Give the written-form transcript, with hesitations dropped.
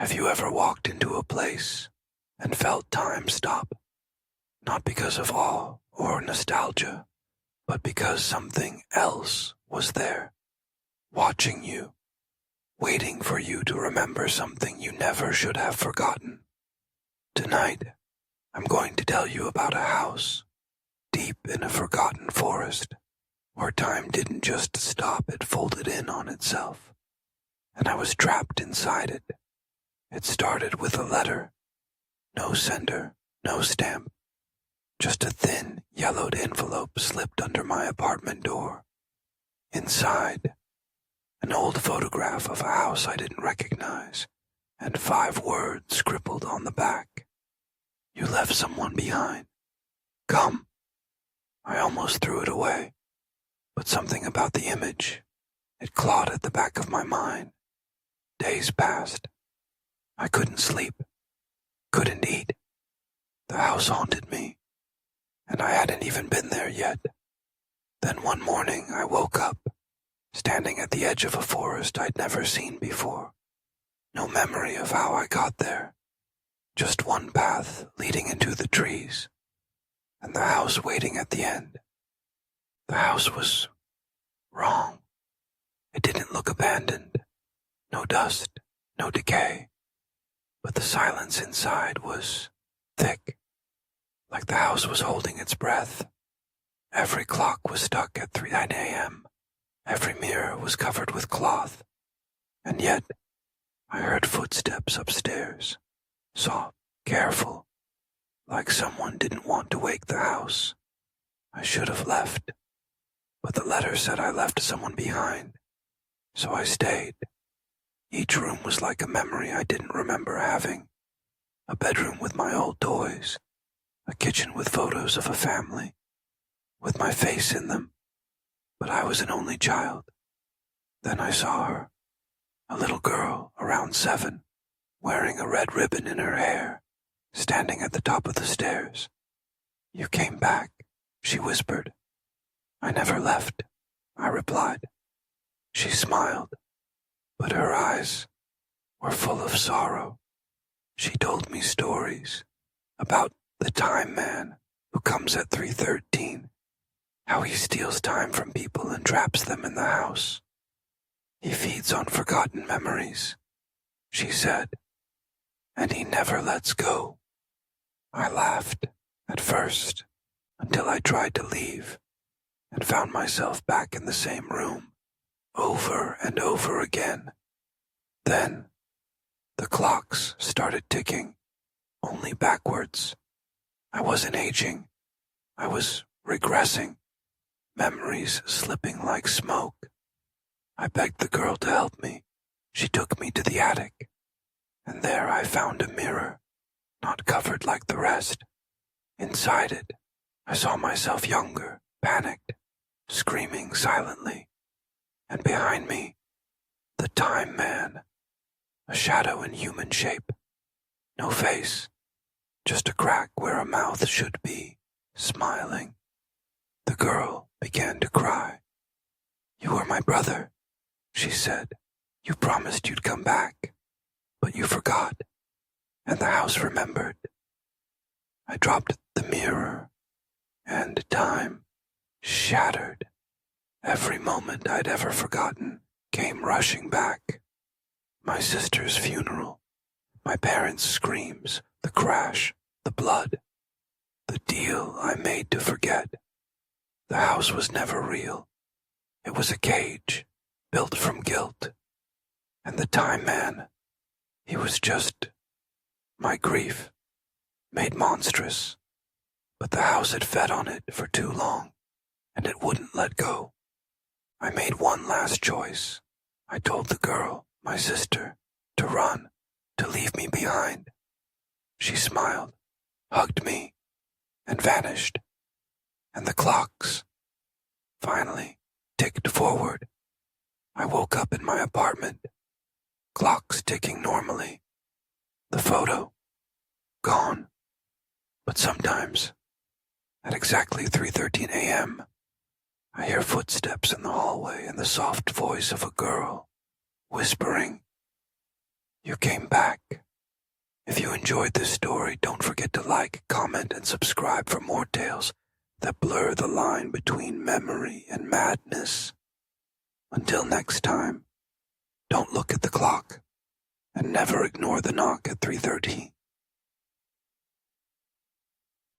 Have you ever walked into a place and felt time stop? Not because of awe or nostalgia, but because something else was there, watching you, waiting for you to remember something you never should have forgotten. Tonight, I'm going to tell you about a house deep in a forgotten forest where time didn't just stop, it folded in on itself, and I was trapped inside it. It started with a letter. No sender, no stamp. Just a thin, yellowed envelope slipped under my apartment door. Inside, an old photograph of a house I didn't recognize, and 5 words scribbled on the back. You left someone behind. Come. I almost threw it away, but something about the image, it clawed at the back of my mind. Days passed. I couldn't sleep, couldn't eat. The house haunted me, and I hadn't even been there yet. Then one morning I woke up, standing at the edge of a forest I'd never seen before. No memory of how I got there, just one path leading into the trees, and the house waiting at the end. The house was wrong. It didn't look abandoned. No dust, no decay. But the silence inside was thick, like the house was holding its breath. Every clock was stuck at 9 a.m. Every mirror was covered with cloth. And yet, I heard footsteps upstairs, soft, careful, like someone didn't want to wake the house. I should have left, but the letter said I left someone behind, so I stayed. Each room was like a memory I didn't remember having. A bedroom with my old toys, a kitchen with photos of a family, with my face in them, but I was an only child. Then I saw her, a little girl around 7, wearing a red ribbon in her hair, standing at the top of the stairs. You came back, she whispered. I never left, I replied. She smiled, but her eyes were full of sorrow. She told me stories about the time man who comes at 3:13, how he steals time from people and traps them in the house. He feeds on forgotten memories, she said, and he never lets go. I laughed at first until I tried to leave and found myself back in the same room over and over again. Then the clocks started ticking, only backwards. I wasn't aging. I was regressing, memories slipping like smoke. I begged the girl to help me. She took me to the attic, and there I found a mirror, not covered like the rest. Inside it, I saw myself younger, panicked, screaming silently. And behind me, the time man, a shadow in human shape. No face, just a crack where a mouth should be, smiling. The girl began to cry. You were my brother, she said. You promised you'd come back, but you forgot, and the house remembered. I dropped the mirror, and time shattered. Every moment I'd ever forgotten came rushing back. My sister's funeral, my parents' screams, the crash, the blood, the deal I made to forget. The house was never real. It was a cage built from guilt. And the time man, he was just my grief, made monstrous. But the house had fed on it for too long, and it wouldn't let go. I made one last choice. I told the girl, my sister, to run, to leave me behind. She smiled, hugged me, and vanished. And the clocks, finally, ticked forward. I woke up in my apartment, clocks ticking normally. The photo, gone. But sometimes, at exactly 3:13 a.m., I hear footsteps in the hallway and the soft voice of a girl, whispering, You came back. enjoyed this story, don't forget to like, comment, and subscribe for more tales that blur the line between memory and madness. Until next time, don't look at the clock and never ignore the knock at 3:30.